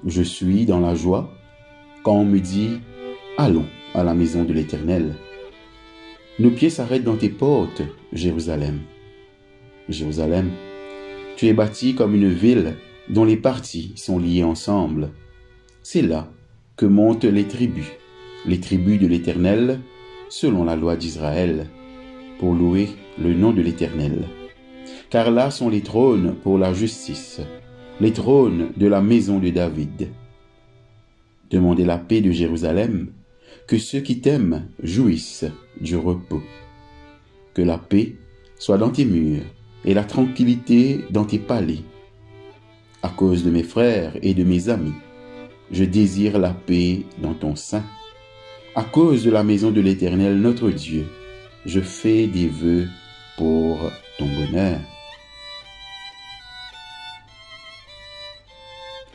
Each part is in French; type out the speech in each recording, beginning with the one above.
Je suis dans la joie quand on me dit « Allons à la maison de l'Éternel ». Nos pieds s'arrêtent dans tes portes, Jérusalem. Jérusalem, tu es bâtie comme une ville dont les parties sont liées ensemble. C'est là que montent les tribus de l'Éternel, selon la loi d'Israël, pour louer le nom de l'Éternel. Car là sont les trônes pour la justice, les trônes de la maison de David. Demandez la paix de Jérusalem, que ceux qui t'aiment jouissent du repos. Que la paix soit dans tes murs et la tranquillité dans tes palais. À cause de mes frères et de mes amis, je désire la paix dans ton sein. À cause de la maison de l'Éternel, notre Dieu, je fais des vœux pour ton bonheur.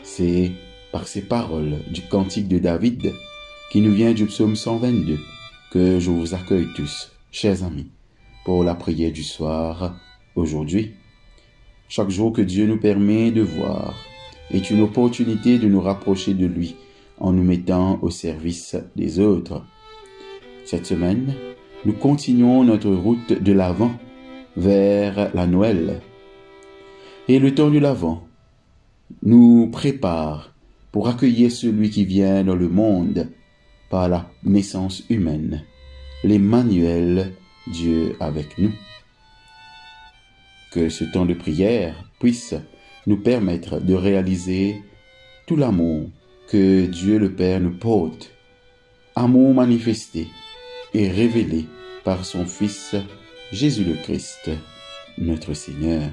C'est par ces paroles du cantique de David qui nous vient du psaume 122 que je vous accueille tous, chers amis, pour la prière du soir aujourd'hui. Chaque jour que Dieu nous permet de voir est une opportunité de nous rapprocher de lui en nous mettant au service des autres. Cette semaine, nous continuons notre route de l'Avent vers la Noël. Et le temps de l'Avent nous prépare pour accueillir celui qui vient dans le monde par la naissance humaine, l'Emmanuel, Dieu avec nous. Que ce temps de prière puisse nous permettre de réaliser tout l'amour que Dieu le Père nous porte, amour manifesté et révélé par son Fils Jésus le Christ, notre Seigneur.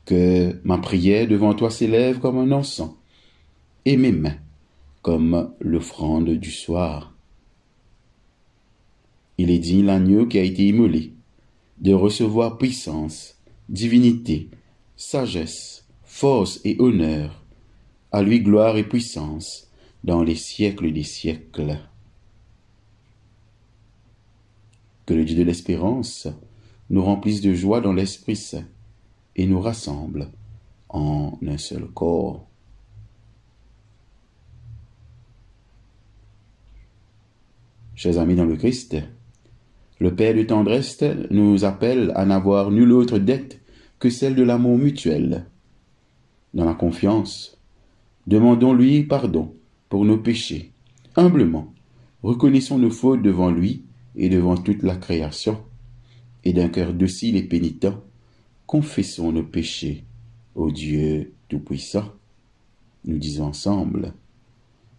Que ma prière devant toi s'élève comme un encens, et mes mains comme l'offrande du soir. Il est dit l'agneau qui a été immolé, de recevoir puissance, divinité, sagesse, force et honneur, à lui gloire et puissance, dans les siècles des siècles. Que le Dieu de l'espérance nous remplisse de joie dans l'Esprit Saint et nous rassemble en un seul corps. Chers amis dans le Christ, le Père de tendresse nous appelle à n'avoir nulle autre dette que celle de l'amour mutuel. Dans la confiance, demandons-lui pardon pour nos péchés. Humblement, reconnaissons nos fautes devant lui et devant toute la création. Et d'un cœur docile et pénitent, confessons nos péchés au Dieu Tout-Puissant. Nous disons ensemble,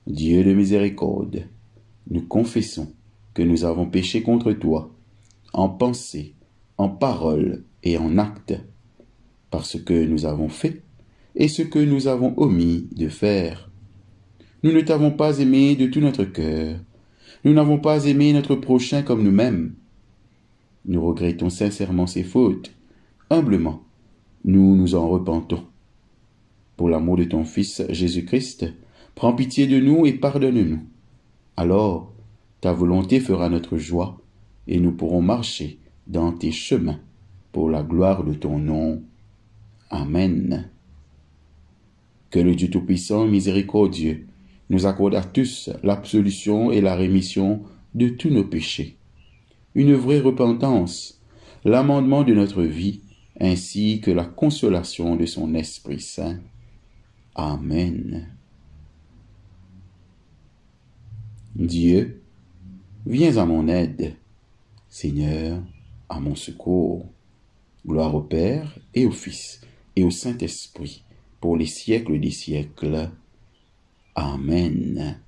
Dieu de miséricorde, nous confessons que nous avons péché contre toi, en pensée, en parole et en acte, parce que nous avons fait et ce que nous avons omis de faire. Nous ne t'avons pas aimé de tout notre cœur, nous n'avons pas aimé notre prochain comme nous-mêmes. Nous regrettons sincèrement ces fautes, humblement, nous nous en repentons. Pour l'amour de ton Fils Jésus-Christ, prends pitié de nous et pardonne-nous. Alors, ta volonté fera notre joie, et nous pourrons marcher dans tes chemins, pour la gloire de ton nom. Amen. Que le Dieu Tout-Puissant, miséricordieux, nous accorde à tous l'absolution et la rémission de tous nos péchés, une vraie repentance, l'amendement de notre vie, ainsi que la consolation de son Esprit Saint. Amen. Dieu, viens à mon aide. Seigneur, à mon secours. Gloire au Père et au Fils et au Saint-Esprit, pour les siècles des siècles. Amen.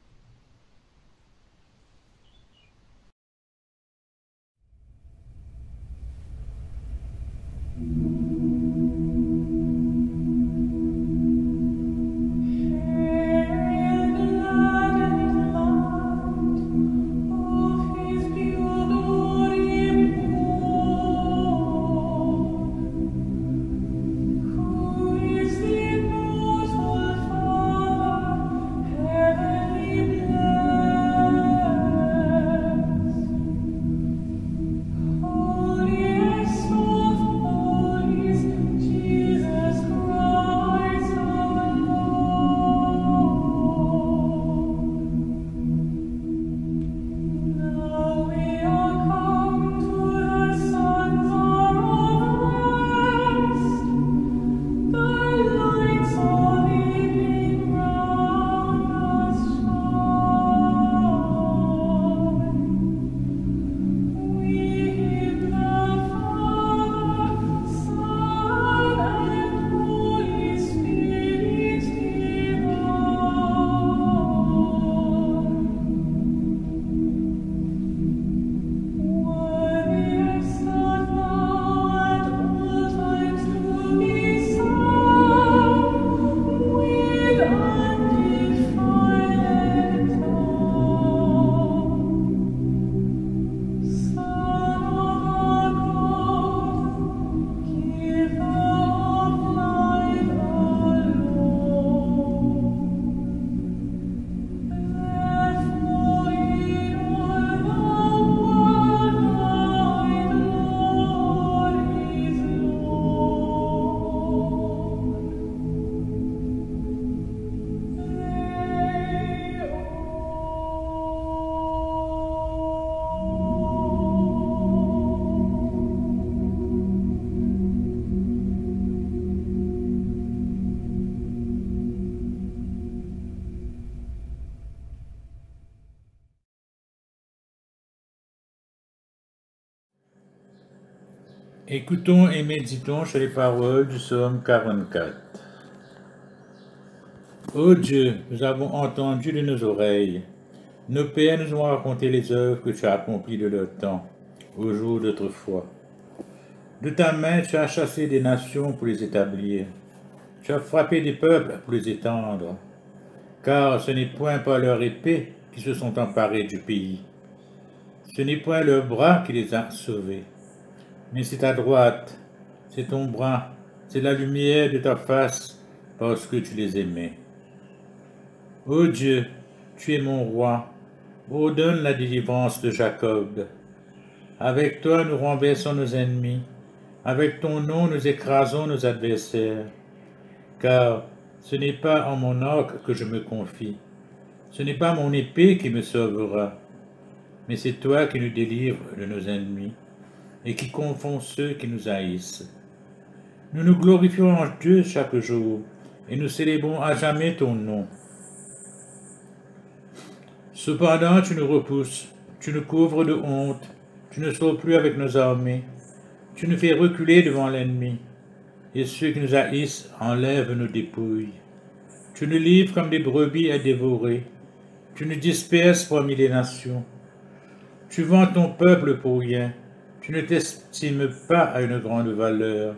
Écoutons et méditons sur les paroles du psaume 44. Ô Dieu, nous avons entendu de nos oreilles. Nos pères nous ont raconté les œuvres que tu as accomplies de leur temps, au jour d'autrefois. De ta main, tu as chassé des nations pour les établir. Tu as frappé des peuples pour les étendre. Car ce n'est point par leur épée qui se sont emparés du pays. Ce n'est point leur bras qui les a sauvés. Mais c'est ta droite, c'est ton bras, c'est la lumière de ta face, parce que tu les aimais. Ô Dieu, tu es mon roi. Ordonne la délivrance de Jacob. Avec toi, nous renversons nos ennemis. Avec ton nom, nous écrasons nos adversaires. Car ce n'est pas en mon arc que je me confie. Ce n'est pas mon épée qui me sauvera. Mais c'est toi qui nous délivres de nos ennemis et qui confonds ceux qui nous haïssent. Nous nous glorifions en Dieu chaque jour et nous célébrons à jamais ton nom. Cependant, tu nous repousses, tu nous couvres de honte, tu ne sors plus avec nos armées, tu nous fais reculer devant l'ennemi, et ceux qui nous haïssent enlèvent nos dépouilles. Tu nous livres comme des brebis à dévorer, tu nous disperses parmi les nations. Tu vends ton peuple pour rien, tu ne t'estimes pas à une grande valeur.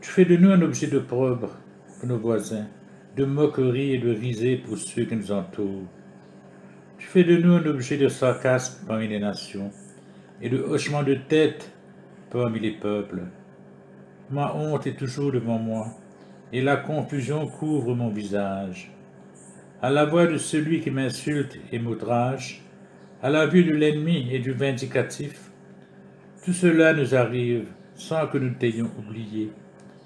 Tu fais de nous un objet d'opprobre pour nos voisins, de moquerie et de risée pour ceux qui nous entourent. Tu fais de nous un objet de sarcasme parmi les nations et de hochement de tête parmi les peuples. Ma honte est toujours devant moi et la confusion couvre mon visage. À la voix de celui qui m'insulte et m'outrage, à la vue de l'ennemi et du vindicatif, tout cela nous arrive sans que nous t'ayons oublié,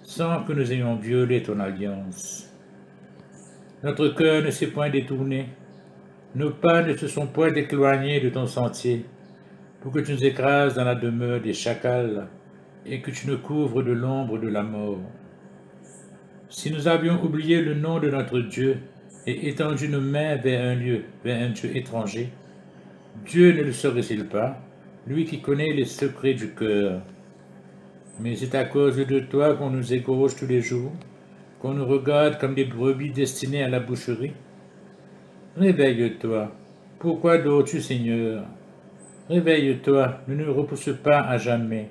sans que nous ayons violé ton alliance. Notre cœur ne s'est point détourné, nos pas ne se sont point éloignés de ton sentier, pour que tu nous écrases dans la demeure des chacals et que tu nous couvres de l'ombre de la mort. Si nous avions oublié le nom de notre Dieu et étendu nos mains vers un Dieu étranger, Dieu ne le saurait-il pas, lui qui connaît les secrets du cœur? Mais c'est à cause de toi qu'on nous égorge tous les jours, qu'on nous regarde comme des brebis destinées à la boucherie. Réveille-toi. Pourquoi dors-tu, Seigneur? Réveille-toi, ne nous repousse pas à jamais.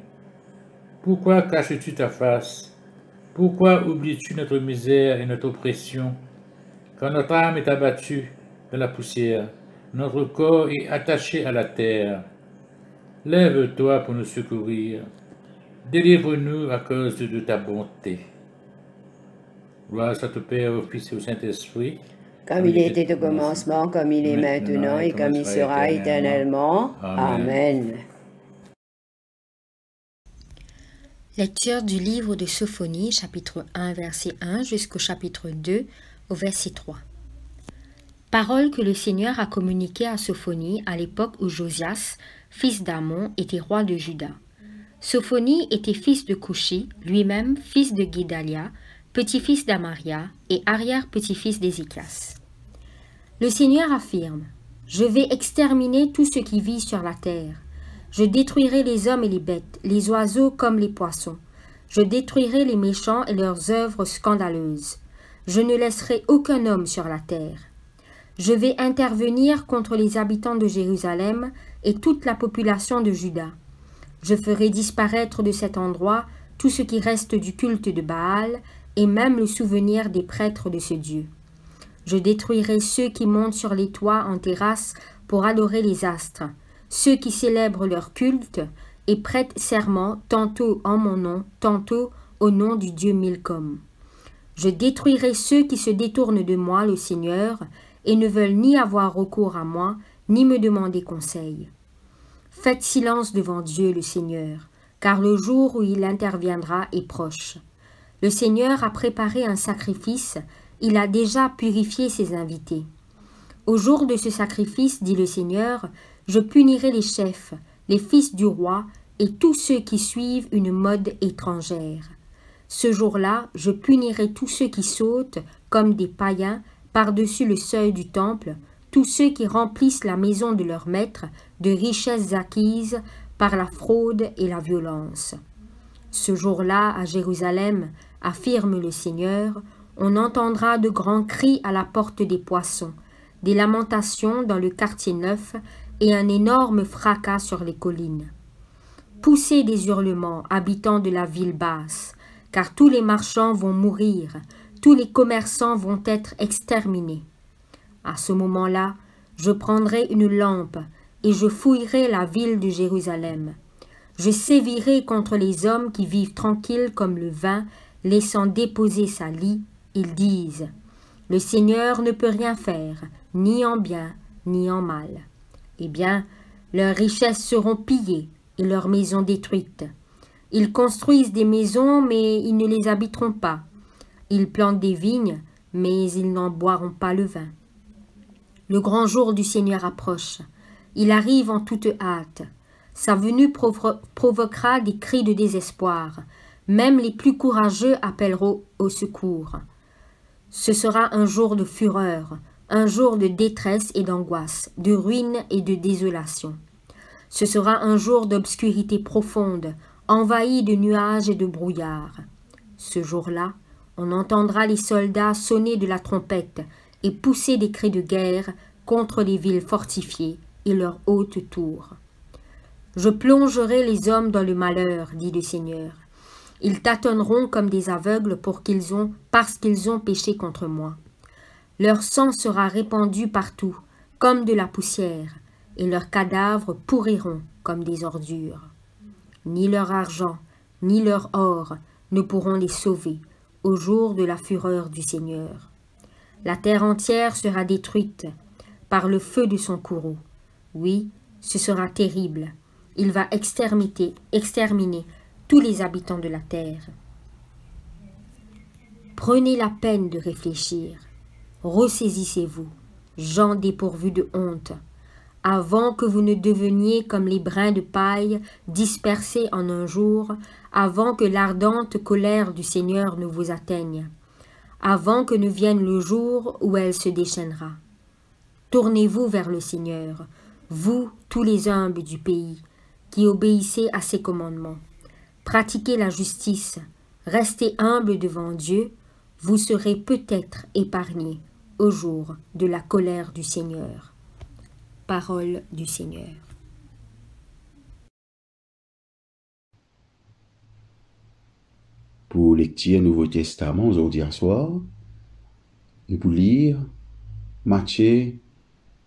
Pourquoi caches-tu ta face? Pourquoi oublies-tu notre misère et notre oppression? Quand notre âme est abattue dans la poussière, notre corps est attaché à la terre. Lève-toi pour nous secourir. Délivre-nous à cause de ta bonté. Gloire soit au Père, au Fils et au Saint-Esprit. Comme il était au commencement, comme il est maintenant et comme il sera éternellement. Amen. Lecture du livre de Sophonie, chapitre 1, verset 1 jusqu'au chapitre 2, au verset 3. Parole que le Seigneur a communiquée à Sophonie à l'époque où Josias, fils d'Amon, était roi de Juda. Sophonie était fils de Coushi, lui-même fils de Guédalia, petit-fils d'Amaria et arrière-petit-fils d'Ézéchias. Le Seigneur affirme, « Je vais exterminer tout ce qui vit sur la terre. Je détruirai les hommes et les bêtes, les oiseaux comme les poissons. Je détruirai les méchants et leurs œuvres scandaleuses. Je ne laisserai aucun homme sur la terre. Je vais intervenir contre les habitants de Jérusalem et toute la population de Juda. Je ferai disparaître de cet endroit tout ce qui reste du culte de Baal et même le souvenir des prêtres de ce Dieu. Je détruirai ceux qui montent sur les toits en terrasse pour adorer les astres, ceux qui célèbrent leur culte et prêtent serment tantôt en mon nom, tantôt au nom du Dieu Milcom. Je détruirai ceux qui se détournent de moi, le Seigneur, et ne veulent ni avoir recours à moi, ni me demander conseil. Faites silence devant Dieu le Seigneur, car le jour où il interviendra est proche. Le Seigneur a préparé un sacrifice, il a déjà purifié ses invités. Au jour de ce sacrifice, dit le Seigneur, je punirai les chefs, les fils du roi et tous ceux qui suivent une mode étrangère. Ce jour-là, je punirai tous ceux qui sautent, comme des païens, par-dessus le seuil du temple, tous ceux qui remplissent la maison de leur maître de richesses acquises par la fraude et la violence. Ce jour-là, à Jérusalem, affirme le Seigneur, on entendra de grands cris à la porte des poissons, des lamentations dans le quartier neuf et un énorme fracas sur les collines. poussez des hurlements, habitants de la ville basse, car tous les marchands vont mourir, tous les commerçants vont être exterminés. À ce moment-là, je prendrai une lampe et je fouillerai la ville de Jérusalem. Je sévirai contre les hommes qui vivent tranquilles comme le vin, laissant déposer sa lie. Ils disent « Le Seigneur ne peut rien faire, ni en bien, ni en mal. » Eh bien, leurs richesses seront pillées et leurs maisons détruites. Ils construisent des maisons, mais ils ne les habiteront pas. Ils plantent des vignes, mais ils n'en boiront pas le vin. Le grand jour du Seigneur approche. Il arrive en toute hâte. Sa venue provoquera des cris de désespoir. Même les plus courageux appelleront au secours. Ce sera un jour de fureur, un jour de détresse et d'angoisse, de ruine et de désolation. Ce sera un jour d'obscurité profonde, envahi de nuages et de brouillard. Ce jour-là, on entendra les soldats sonner de la trompette et pousser des cris de guerre contre les villes fortifiées et leurs hautes tours. Je plongerai les hommes dans le malheur, dit le Seigneur. Ils tâtonneront comme des aveugles parce qu'ils ont péché contre moi. Leur sang sera répandu partout, comme de la poussière, et leurs cadavres pourriront comme des ordures. Ni leur argent, ni leur or ne pourront les sauver au jour de la fureur du Seigneur. La terre entière sera détruite par le feu de son courroux. Oui, ce sera terrible. Il va exterminer tous les habitants de la terre. Prenez la peine de réfléchir. Ressaisissez-vous, gens dépourvus de honte, avant que vous ne deveniez comme les brins de paille dispersés en un jour, avant que l'ardente colère du Seigneur ne vous atteigne, avant que ne vienne le jour où elle se déchaînera. Tournez-vous vers le Seigneur, vous, tous les humbles du pays, qui obéissez à ses commandements. Pratiquez la justice, restez humbles devant Dieu, vous serez peut-être épargnés au jour de la colère du Seigneur. Parole du Seigneur. Pour lecture Nouveau Testament aujourd'hui à soir, nous pouvons lire Matthieu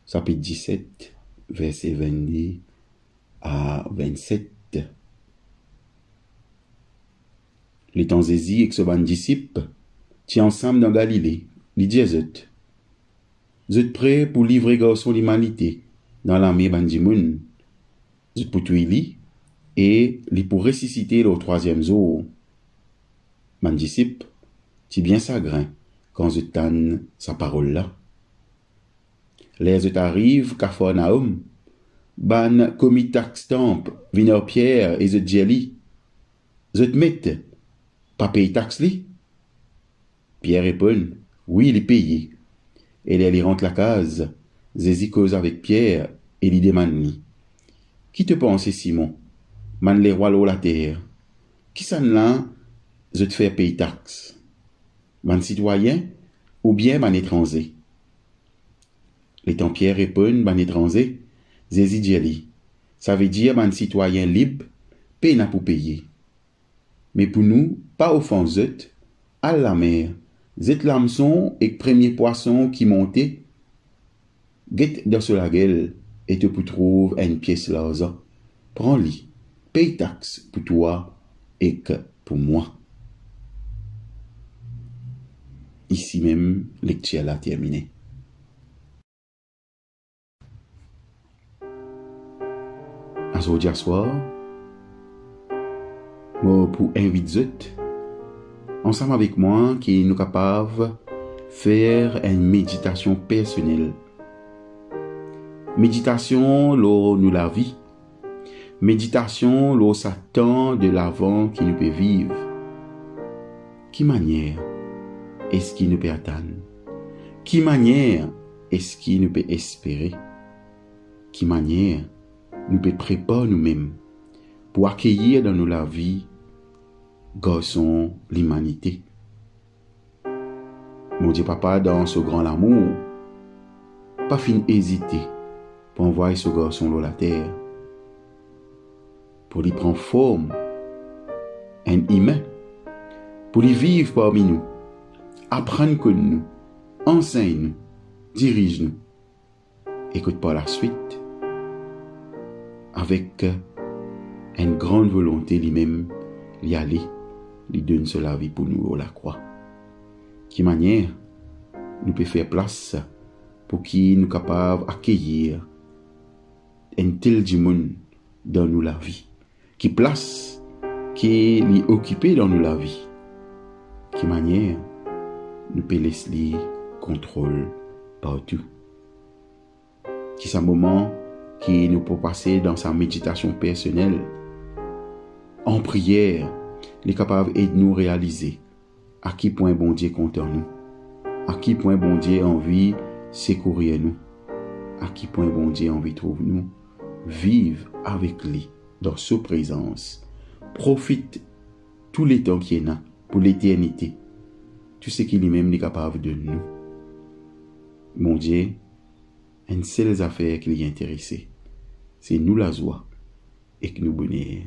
chapitre 17, verset 22 à 27. Les temps saisi et que ce ban disciples tient ensemble dans Galilée, il dit vous êtes prêts pour livrer garçon l'humanité dans l'armée bandimoun. Vous êtes pour tuer lui et lui pour ressusciter le troisième jour. Mon disciple, tu bien chagrin quand je t'anne sa parole là. Les je t'arrive Capharnaüm, ban commis taxe temple, viner Pierre et je jelly. Je te mette, pas payer taxe li? Pierre répond, oui, il est payé. Et elle rentre la case, Zézi cause avec Pierre et lui demande, qui te pense Simon? Man les rois la terre. Qui s'en là, je te fais payer taxe? Man citoyen ou bien man étranger? L'étant Pierre répond, man étranger, Zézi dit, ça veut dire man citoyen libre, paye n'a pour payer. Mais pour nous, pas offense à la mer, zet l'hameçon et premier poisson qui montait, guette dans la gueule et te pour trouve une pièce là, prends-li, paye taxe pour toi et que pour moi. Ici même, lecture là terminée. Aujourd'hui soir, moi pour inviter ensemble avec moi qui nous capables faire une méditation personnelle. Méditation lors nous la vie. Méditation lors Satan de l'avant qui nous peut vivre. Qui manière est-ce qu'il nous peut attendre? Qui manière est-ce qu'il nous peut espérer? Qui manière nous peut préparer nous-mêmes pour accueillir dans nous la vie garçon l'humanité. Mon Dieu papa dans ce grand amour, pas fin hésiter pour envoyer ce garçon dans la terre. pour lui prendre forme, un humain, pour lui vivre parmi nous, apprendre que nous, enseigne-nous, dirige-nous. Écoute par la suite, avec une grande volonté lui-même, l'y aller, lui donne cela vie pour nous à la croix. Qui manière nous peut faire place pour qui nous capables d'accueillir un tel du monde dans nous la vie, qui place qui est occupé dans nous la vie, qui manière nous peut laisser contrôle partout, qui c'est un moment qui nous peut passer dans sa méditation personnelle en prière, il est capable de nous réaliser à qui point bon Dieu compte en nous, à qui point bon Dieu envie secourir nous, à qui point bon Dieu envie trouve nous, vive avec lui dans sa présence, profite tous les temps qu'il y a pour l'éternité, tout ce qu'il lui-même est capable de nous. Mon Dieu, une seule affaire qui est intéressée, c'est nous la joie et que nous bonheur.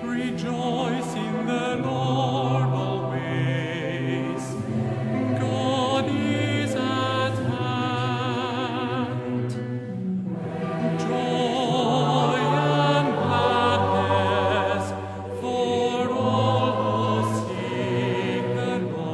Rejoice in the Lord always. God is at hand. Joy and gladness for all who seek the Lord.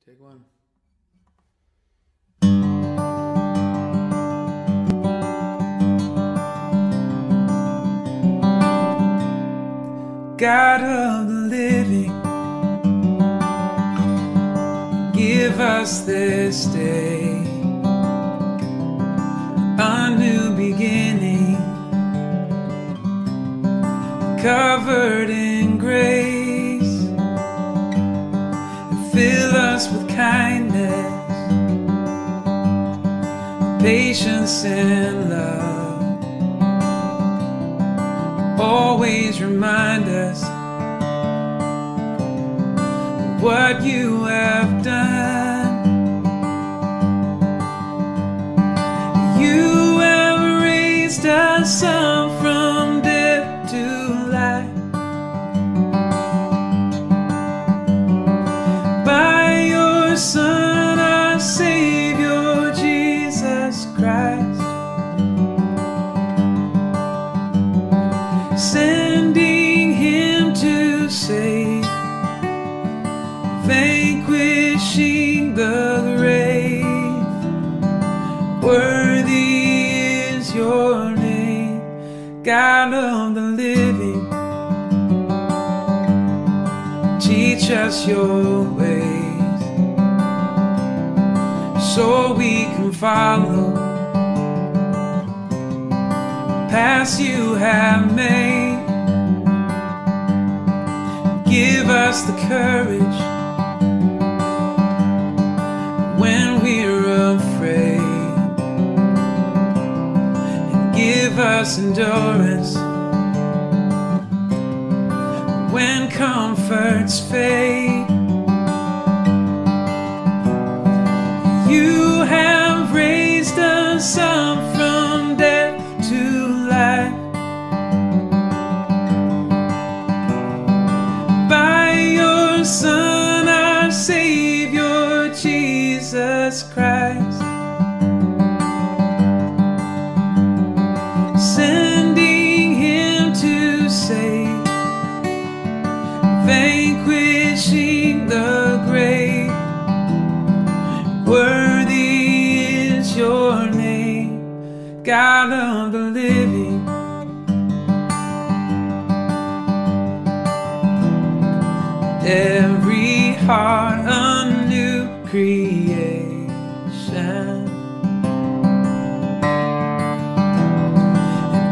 Take one. God of the living, give us this day a new beginning, covered in grace. Fill us with kindness, patience and love. Always remind us of what you have done. You have raised us up from death to life. By your Son, our Savior, Jesus Christ. Sending him to save, vanquishing the grave. Worthy is your name, God of the living. Teach us your ways, so we can follow paths you have made. Give us the courage when we're afraid, and give us endurance when comforts fade. You have raised us up from death to life. By your Son, our Savior, Jesus Christ. Sending him to save, vanquishing the grave. Worthy is your name, God of the living. Every heart a new creation,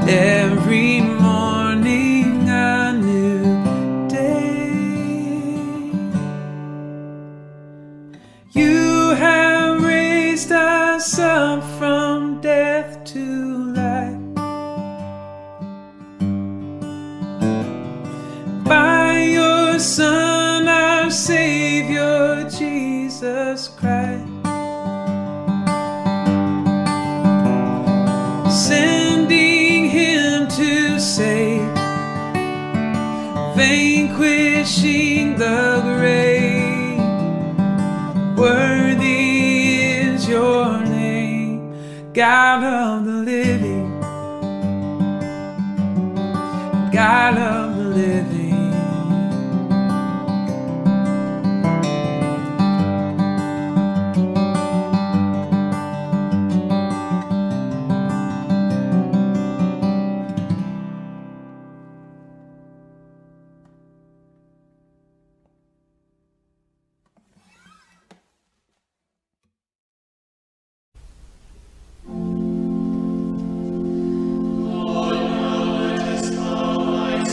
and every morning a new day. You have raised us up from death to life. By your Son, our Savior, Jesus Christ. Sending him to save, vanquishing the grave. Worthy is your name, God of the living, God of the living. Lord, now let us know thy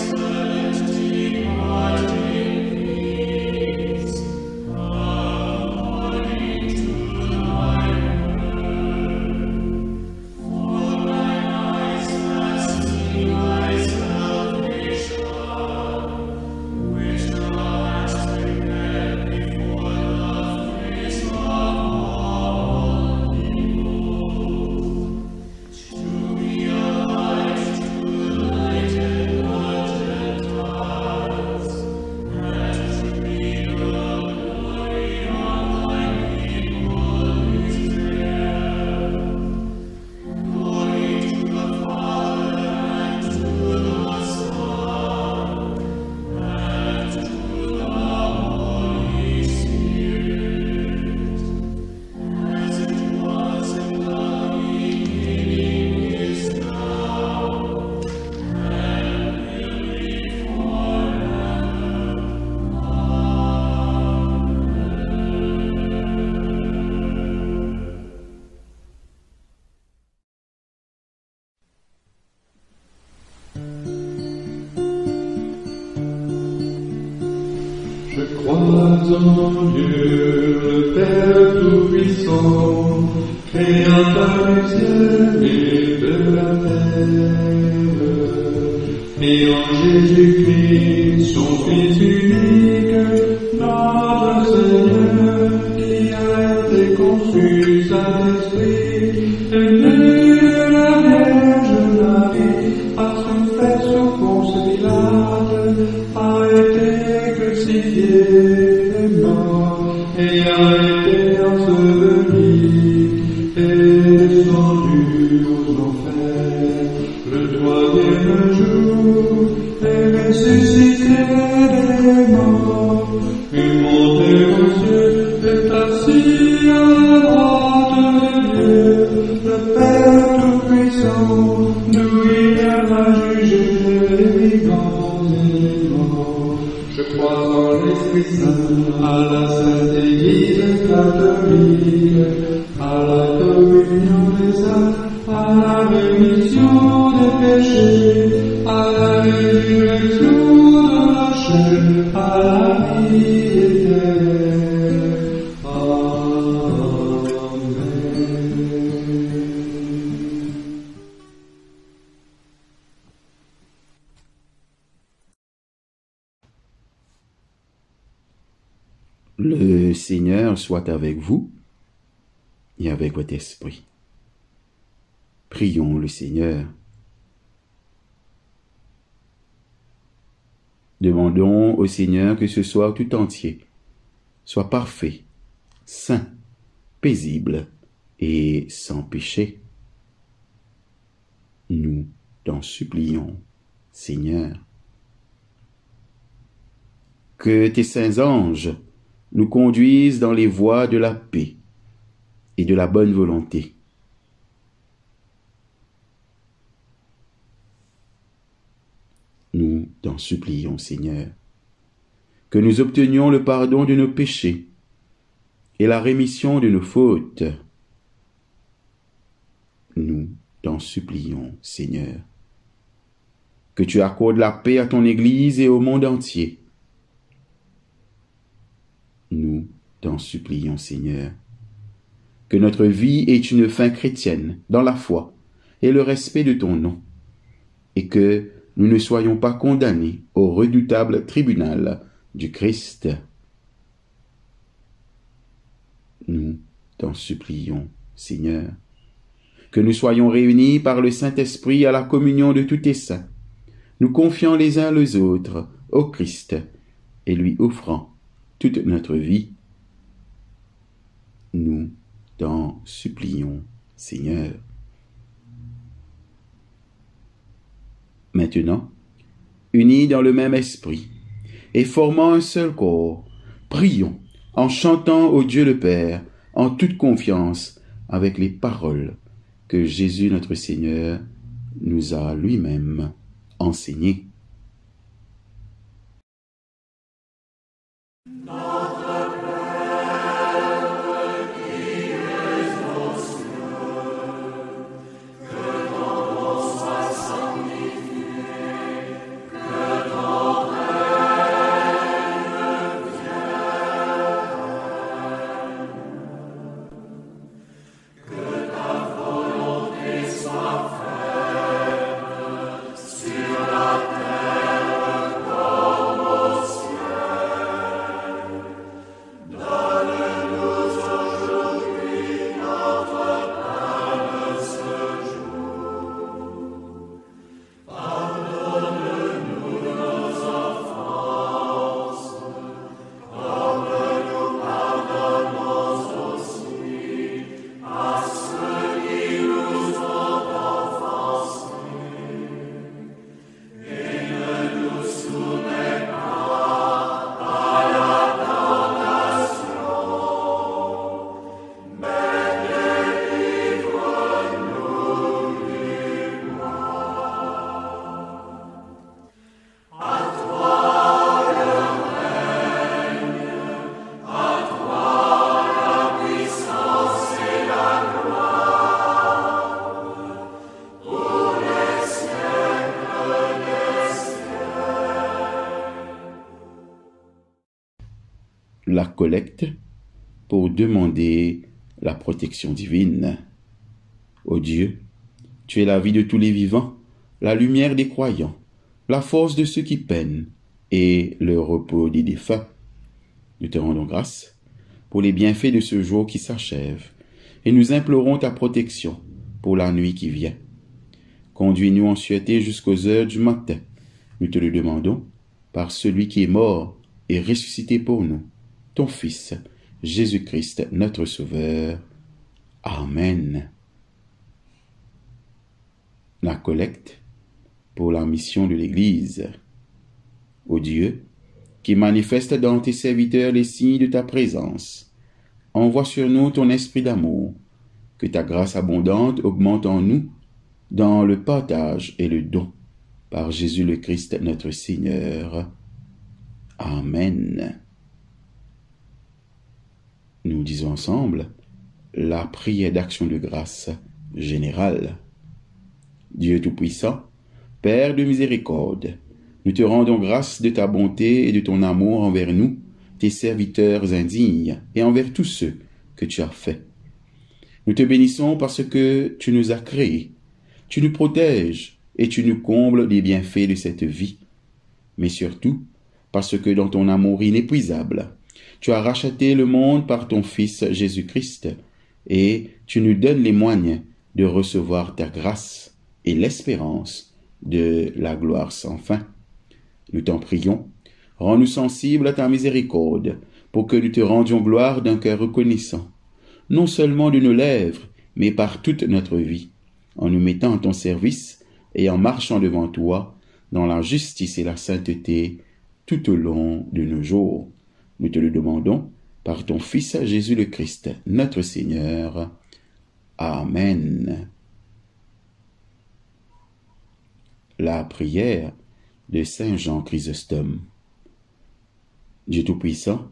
en Dieu, le Père Tout-Puissant, Créateur du ciel et de la terre, et en Jésus-Christ, son Fils unique, notre Seigneur, qui a été conçu Saint-Esprit, est né de la Vierge Marie, a souffert sous Ponce Pilate, a été crucifié et mort, et a été enseveli, et descendu aux enfers. Le troisième jour est ressuscité des morts, et monté aux cieux, est assis à la droite de Dieu, le Père Tout-Puissant, d'où il viendra juger les vivants et les morts. Je crois en l'Esprit Saint, à la Sainte Église catholique, à la communion des saints, à la rémission des péchés, à la résurrection de la chair, à la vie éternelle. Amen. Le Seigneur soit avec vous et avec votre esprit. Prions le Seigneur. Demandons au Seigneur que ce soir tout entier soit parfait, saint, paisible et sans péché. Nous t'en supplions, Seigneur. Que tes saints anges nous conduisent dans les voies de la paix et de la bonne volonté. Nous t'en supplions, Seigneur, que nous obtenions le pardon de nos péchés et la rémission de nos fautes. Nous t'en supplions, Seigneur, que tu accordes la paix à ton Église et au monde entier. Nous t'en supplions, Seigneur, que notre vie ait une fin chrétienne dans la foi et le respect de ton nom, et que nous ne soyons pas condamnés au redoutable tribunal du Christ. Nous t'en supplions, Seigneur, que nous soyons réunis par le Saint-Esprit à la communion de tous tes saints, nous confiant les uns les autres au Christ et lui offrant toute notre vie. Nous t'en supplions, Seigneur. Maintenant, unis dans le même esprit et formant un seul corps, prions en chantant au Dieu le Père en toute confiance avec les paroles que Jésus notre Seigneur nous a lui-même enseignées. Sur la terre la collecte pour demander la protection divine. Ô Dieu, tu es la vie de tous les vivants, la lumière des croyants, la force de ceux qui peinent et le repos des défunts. Nous te rendons grâce pour les bienfaits de ce jour qui s'achève et nous implorons ta protection pour la nuit qui vient. Conduis-nous en sûreté jusqu'aux heures du matin. Nous te le demandons par celui qui est mort et ressuscité pour nous, ton Fils, Jésus-Christ, notre Sauveur. Amen. La collecte pour la mission de l'Église. Ô Dieu, qui manifeste dans tes serviteurs les signes de ta présence, envoie sur nous ton esprit d'amour, que ta grâce abondante augmente en nous dans le partage et le don, par Jésus le Christ notre Seigneur. Amen. Nous disons ensemble la prière d'action de grâce générale. Dieu Tout-Puissant, Père de miséricorde, nous te rendons grâce de ta bonté et de ton amour envers nous, tes serviteurs indignes, et envers tous ceux que tu as faits. Nous te bénissons parce que tu nous as créés, tu nous protèges et tu nous combles des bienfaits de cette vie, mais surtout parce que dans ton amour inépuisable, tu as racheté le monde par ton Fils Jésus-Christ, et tu nous donnes les moyens de recevoir ta grâce et l'espérance de la gloire sans fin. Nous t'en prions, rends-nous sensibles à ta miséricorde, pour que nous te rendions gloire d'un cœur reconnaissant, non seulement de nos lèvres, mais par toute notre vie, en nous mettant à ton service et en marchant devant toi dans la justice et la sainteté tout au long de nos jours. Nous te le demandons par ton Fils Jésus le Christ, notre Seigneur. Amen. La prière de Saint Jean Chrysostome. Dieu Tout-Puissant,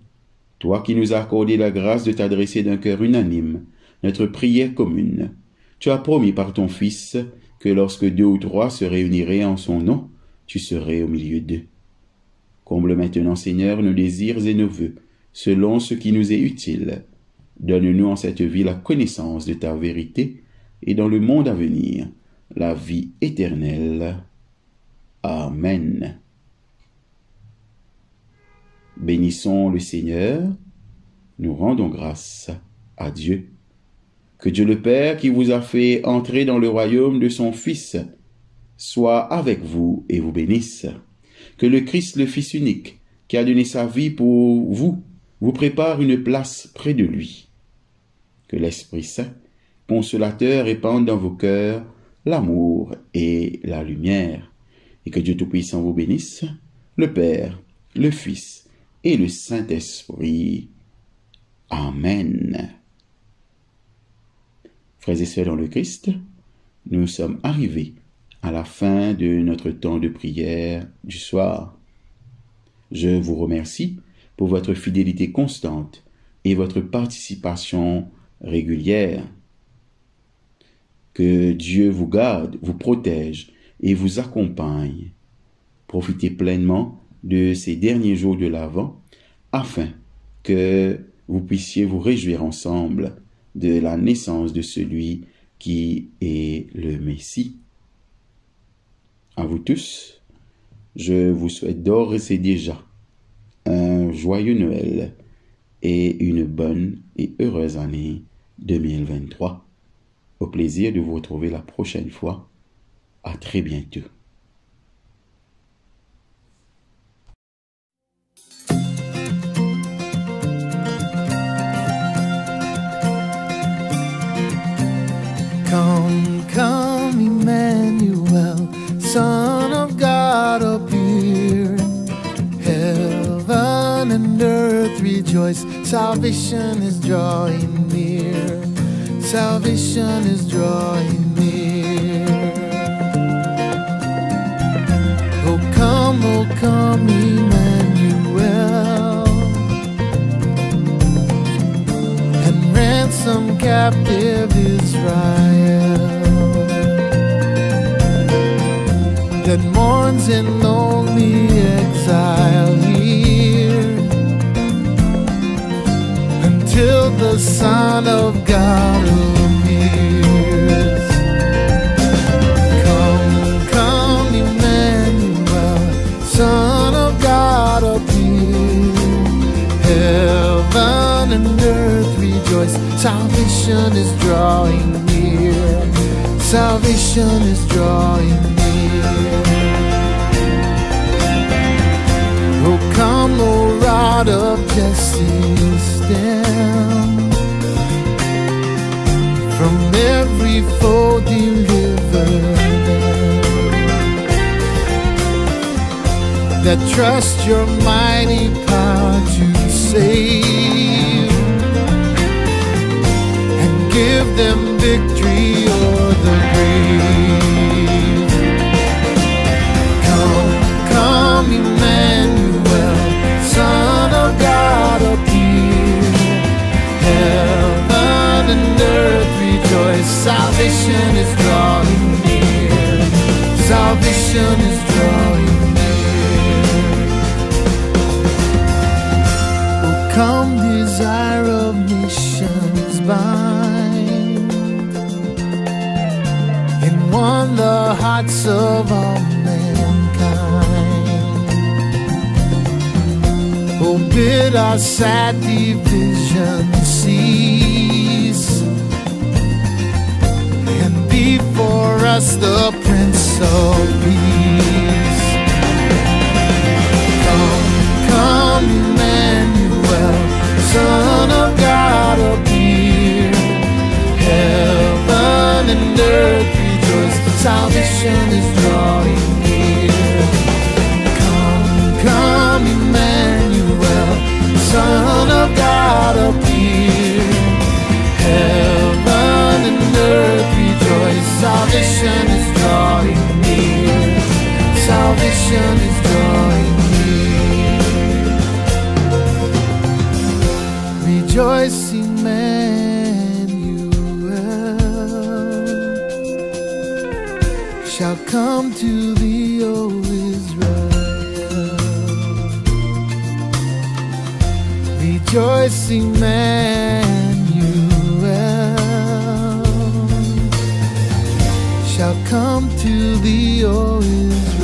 toi qui nous as accordé la grâce de t'adresser d'un cœur unanime notre prière commune, tu as promis par ton Fils que lorsque 2 ou 3 se réuniraient en son nom, tu serais au milieu d'eux. Comble maintenant, Seigneur, nos désirs et nos vœux, selon ce qui nous est utile. Donne-nous en cette vie la connaissance de ta vérité et dans le monde à venir, la vie éternelle. Amen. Bénissons le Seigneur, nous rendons grâce à Dieu. Que Dieu le Père, qui vous a fait entrer dans le royaume de son Fils, soit avec vous et vous bénisse. Que le Christ, le Fils unique, qui a donné sa vie pour vous, vous prépare une place près de lui. Que l'Esprit Saint, consolateur, répande dans vos cœurs l'amour et la lumière. Et que Dieu Tout-Puissant vous bénisse, le Père, le Fils et le Saint-Esprit. Amen. Frères et sœurs dans le Christ, nous sommes arrivés à la fin de notre temps de prière du soir. Je vous remercie pour votre fidélité constante et votre participation régulière. Que Dieu vous garde, vous protège et vous accompagne. Profitez pleinement de ces derniers jours de l'Avent afin que vous puissiez vous réjouir ensemble de la naissance de celui qui est le Messie. À vous tous, je vous souhaite d'ores et déjà un joyeux Noël et une bonne et heureuse année 2023. Au plaisir de vous retrouver la prochaine fois. À très bientôt. Come, come, Emmanuel, Son of God, appear. Heaven and earth rejoice, salvation is drawing near. Salvation is drawing near. Oh come, Emmanuel, and ransom captive Israel that mourns in lonely exile here. till the Son of God appears. Come, come, Emmanuel, Son of God appear. Heaven and earth rejoice, salvation is drawing near. Salvation is drawing near. Oh, come, O rod of Jesse's stem, from every foe deliver them that trust your mighty power to save, and give them victory o'er the grave. Come, come, Emmanuel, Son of God appear. Heaven and earth rejoice, salvation is drawing near. Salvation is drawing near. Oh, come, desire of nations bind in one the hearts of all mankind. Oh, bid our sad division cease, and be for us the Prince of Peace. Come, come, Emmanuel, Son of God appear. Heaven and earth rejoice, salvation is drawing near. Come, come, Emmanuel, Son of God appear. Heaven and earth rejoice, salvation is drawing near. Salvation is drawing near. Rejoice, Emmanuel shall come to thee, O Israel. Rejoice, Emmanuel shall come to thee, O Israel.